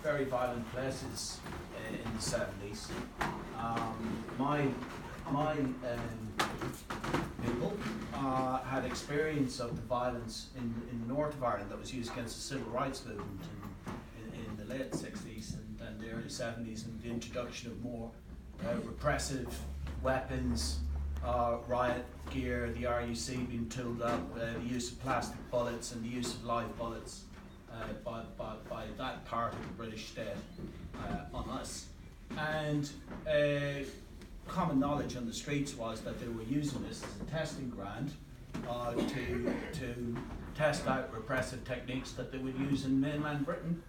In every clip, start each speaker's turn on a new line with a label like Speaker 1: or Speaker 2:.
Speaker 1: very violent places in the 70s. My people had experience of the violence in the north of Ireland that was used against the civil rights movement in the late 60s and the early 70s, and the introduction of more repressive weapons, riot gear, the RUC being tooled up, the use of plastic bullets and the use of live bullets by that part of the British state on us. And common knowledge on the streets was that they were using this as a testing ground to test out repressive techniques that they would use in mainland Britain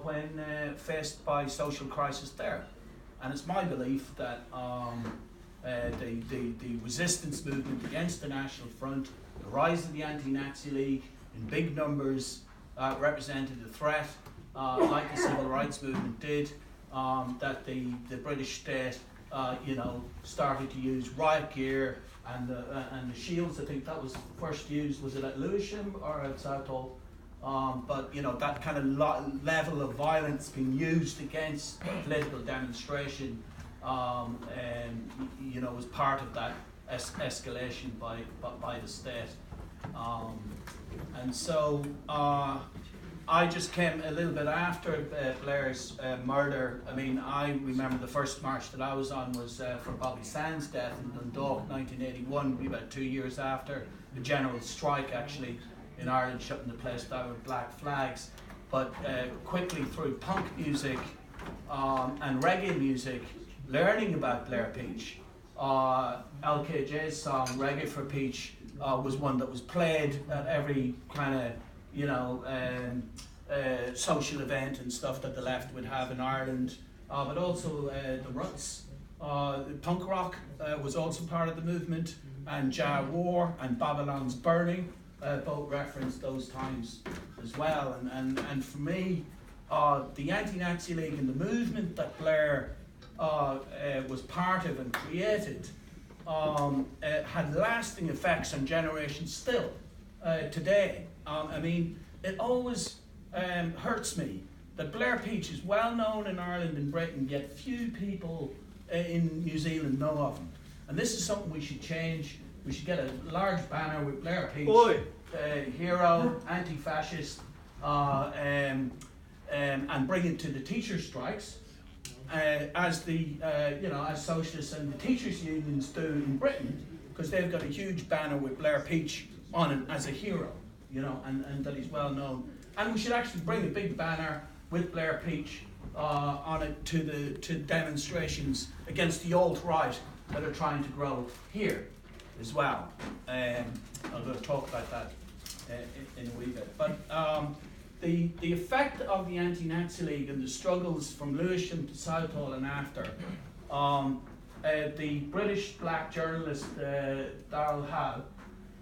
Speaker 1: when faced by social crisis there. And it's my belief that the resistance movement against the National Front, the rise of the Anti-Nazi League in big numbers represented a threat, like the civil rights movement did, that the British state started to use riot gear and the shields. I think that was first used, was it at Lewisham or at Southall? But that kind of level of violence being used against political demonstration, was part of that escalation by the state. And so I just came a little bit after Blair's murder. I mean, I remember the first march that I was on was for Bobby Sands' death in Dundalk, 1981, about 2 years after the general strike, actually, in Ireland, shutting the place down with black flags. But quickly through punk music and reggae music, learning about Blair Peach, LKJ's song Reggae for Peach was one that was played at every kind of social event and stuff that the left would have in Ireland, but also the Ruts. Punk rock was also part of the movement, and Jah War and Babylon's Burning both referenced those times as well. And for me, the Anti-Nazi League and the movement that Blair was part of and created had lasting effects on generations still today. I mean, it always hurts me that Blair Peach is well known in Ireland and Britain, yet few people in New Zealand know of him. And this is something we should change. We should get a large banner with Blair Peach, hero, anti-fascist, and bring it to the teacher strikes, as as socialists and the teachers' unions do in Britain, because they've got a huge banner with Blair Peach on it as a hero, and that he's well known. And we should actually bring a big banner with Blair Peach on it to demonstrations against the alt-right that are trying to grow here as well. I'm going to talk about that in a wee bit. But the effect of the Anti-Nazi League and the struggles from Lewisham to Southall and after, the British black journalist Darrell Howe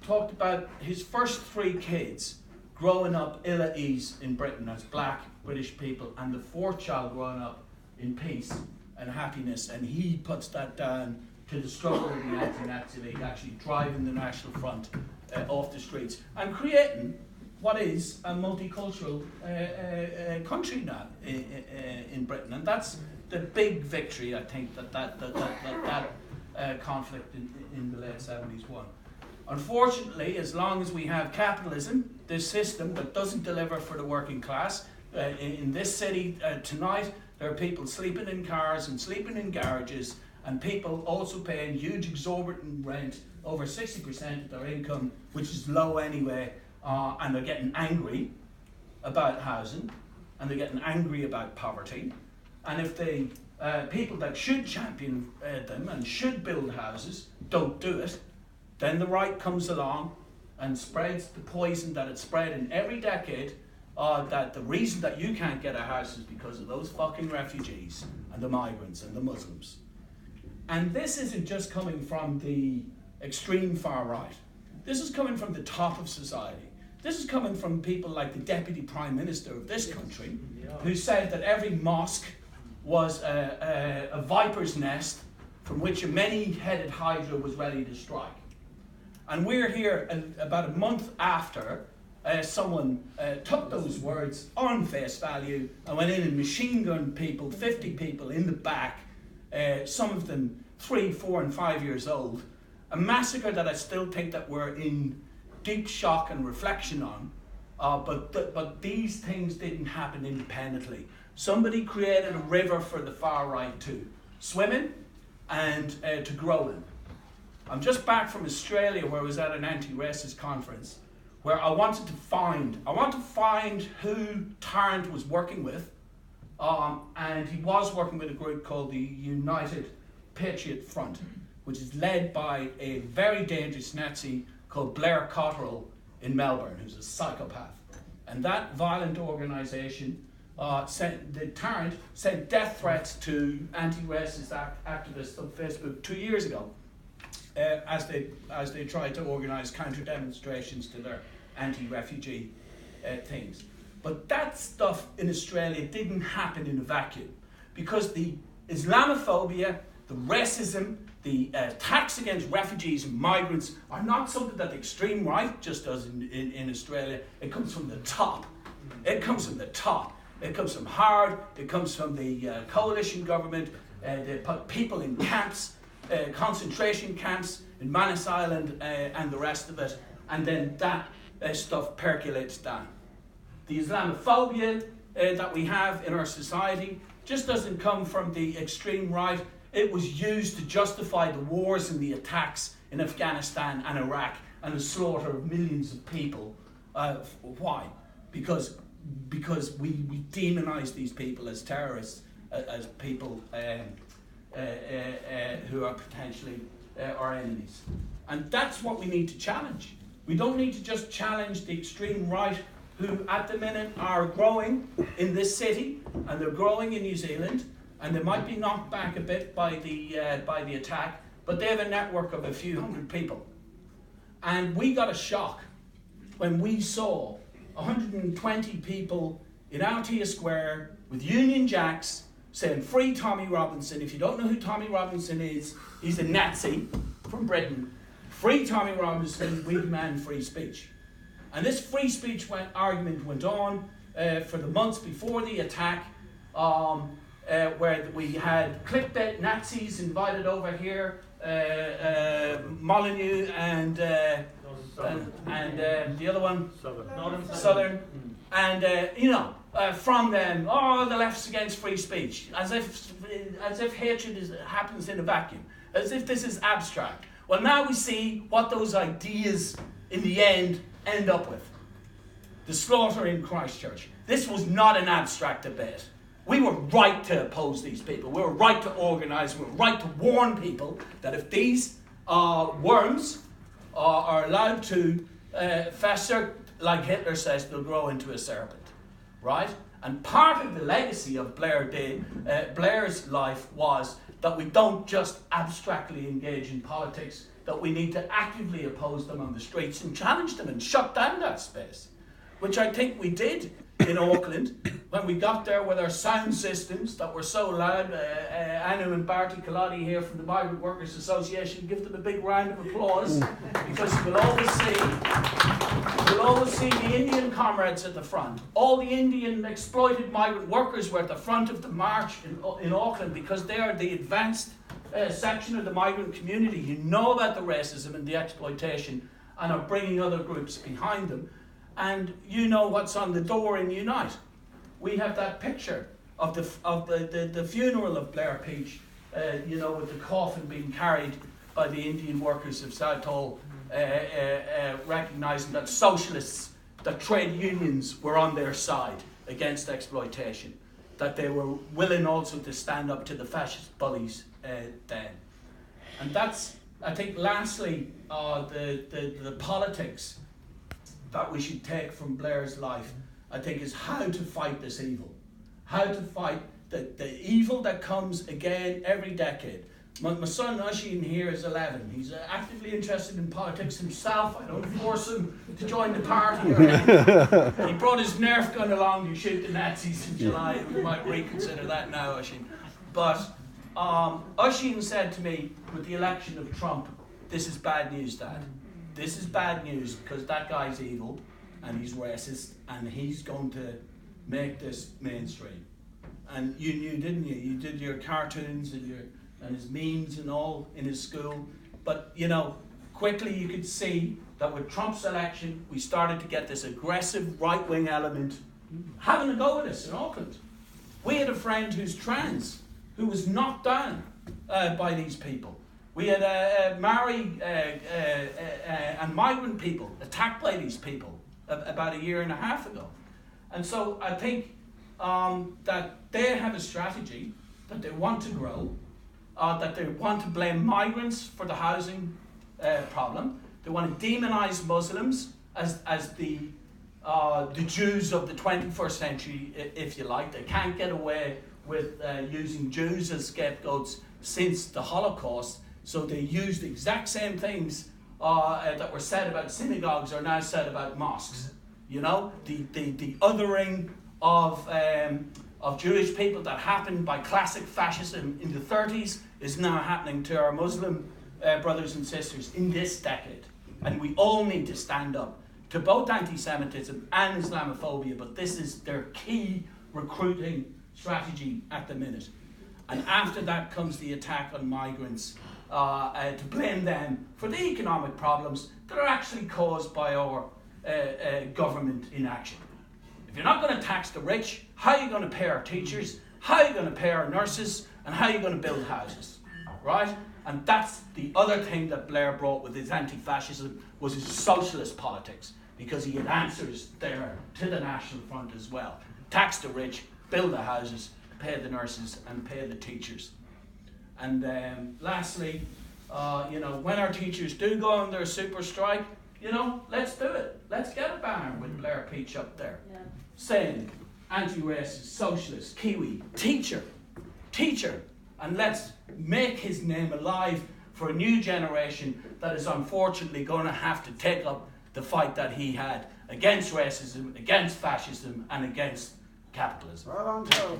Speaker 1: talked about his first 3 kids growing up ill at ease in Britain as black British people, and the 4th child growing up in peace and happiness, and he puts that down to the struggle of the Anti-Nazi League actually driving the National Front off the streets and creating what is a multicultural country now in Britain. And that's the big victory, I think, that conflict in the late 70s won. Unfortunately, as long as we have capitalism, this system that doesn't deliver for the working class, in this city tonight, there are people sleeping in cars and sleeping in garages, and people also paying huge exorbitant rent, over 60% of their income, which is low anyway, and they're getting angry about housing, and they're getting angry about poverty. And if the people that should champion them and should build houses don't do it, then the right comes along and spreads the poison that it's spread in every decade, that the reason that you can't get a house is because of those fucking refugees and the migrants and the Muslims. And this isn't just coming from the extreme far right. This is coming from the top of society. This is coming from people like the Deputy Prime Minister of this country, who said that every mosque was a viper's nest from which a many-headed hydra was ready to strike. And we're here about a month after someone took those words on face value and went in and machine gunned people, 50 people in the back, some of them 3, 4 and 5 years old. A massacre that I still think that we're in deep shock and reflection on, but these things didn't happen independently. Somebody created a river for the far right to swim in and to grow in. I'm just back from Australia, where I was at an anti-racist conference, where I want to find who Tarrant was working with, and he was working with a group called the United Patriot Front, which is led by a very dangerous Nazi called Blair Peach in Melbourne, who's a psychopath. And that violent organisation Tarrant sent death threats to anti-racist activists on Facebook 2 years ago, as they tried to organise counter demonstrations to their anti-refugee things. But that stuff in Australia didn't happen in a vacuum, because the Islamophobia, the racism, the attacks against refugees and migrants are not something that the extreme right just does in Australia. It comes from the top. It comes from the top. It comes from Howard. It comes from the coalition government. They put people in camps, concentration camps in Manus Island and the rest of it, and then that stuff percolates down. The Islamophobia that we have in our society just doesn't come from the extreme right. It was used to justify the wars and the attacks in Afghanistan and Iraq and the slaughter of millions of people. Why? Because we demonize these people as terrorists, as people who are potentially our enemies. And that's what we need to challenge. We don't need to just challenge the extreme right, who at the minute are growing in this city, and they're growing in New Zealand, and they might be knocked back a bit by the attack, but they have a network of a few hundred people. And we got a shock when we saw 120 people in Aotearoa Square with Union Jacks saying, "Free Tommy Robinson." If you don't know who Tommy Robinson is, he's a Nazi from Britain. "Free Tommy Robinson, we demand free speech." And this free speech argument went on for the months before the attack, where we had clickbait Nazis invited over here, Molyneux and the other one, Southern, and from them, the left's against free speech, as if hatred happens in a vacuum, as if this is abstract. Well, now we see what those ideas in the end up with. The slaughter in Christchurch. This was not an abstract debate. We were right to oppose these people. We were right to organise. We were right to warn people that if these worms are allowed to fester, like Hitler says, they'll grow into a serpent. Right? And part of the legacy of Blair's life was that we don't just abstractly engage in politics, that we need to actively oppose them on the streets and challenge them and shut down that space, which I think we did in Auckland when we got there with our sound systems that were so loud. Anu and Barty Kaladi here from the Migrant Workers Association, give them a big round of applause, because you'll always see the Indian comrades at the front. All the Indian exploited migrant workers were at the front of the march in Auckland, because they are the advanced section of the migrant community who know about the racism and the exploitation and are bringing other groups behind them. And you know what's on the door in Unite. We have that picture of the funeral of Blair Peach, with the coffin being carried by the Indian workers of Southall, recognising that socialists, that trade unions were on their side against exploitation, that they were willing also to stand up to the fascist bullies then. And that's, I think, lastly, the politics that we should take from Blair's life, I think, is how to fight this evil. How to fight the evil that comes again every decade. My son Oisín here is 11. He's actively interested in politics himself. I don't force him to join the party or anything. He brought his Nerf gun along to shoot the Nazis in July. We might reconsider that now, Oisín. But Oisín said to me, with the election of Trump, "This is bad news, Dad. This is bad news, because that guy's evil, and he's racist, and he's going to make this mainstream. And you knew, didn't you? You did your cartoons and his memes and all in his school. But, you know, quickly you could see that with Trump's election, we started to get this aggressive right-wing element having a go at us in Auckland. We had a friend who's trans, who was knocked down by these people. We had Maori and migrant people attacked by these people about a year and a half ago. And so I think that they have a strategy, that they want to grow, that they want to blame migrants for the housing problem. They want to demonize Muslims as the Jews of the 21st century, if you like. They can't get away with using Jews as scapegoats since the Holocaust. So they use the exact same things that were said about synagogues are now said about mosques. You know, the othering of Jewish people that happened by classic fascism in the 30s is now happening to our Muslim brothers and sisters in this decade. And we all need to stand up to both anti-Semitism and Islamophobia, but this is their key recruiting strategy at the minute. And after that comes the attack on migrants, to blame them for the economic problems that are actually caused by our government inaction. If you're not going to tax the rich, how are you going to pay our teachers? How are you going to pay our nurses? And how are you going to build houses? Right? And that's the other thing that Blair brought with his anti-fascism, was his socialist politics, because he had answers there to the National Front as well. Tax the rich, build the houses, pay the nurses and pay the teachers. And lastly, you know, when our teachers do go on their super strike, you know, let's do it. Let's get a banner with Blair Peach up there, saying anti-racist, socialist, Kiwi, teacher, and let's make his name alive for a new generation that is unfortunately going to have to take up the fight that he had against racism, against fascism, and against capitalism.
Speaker 2: Right on, Joe.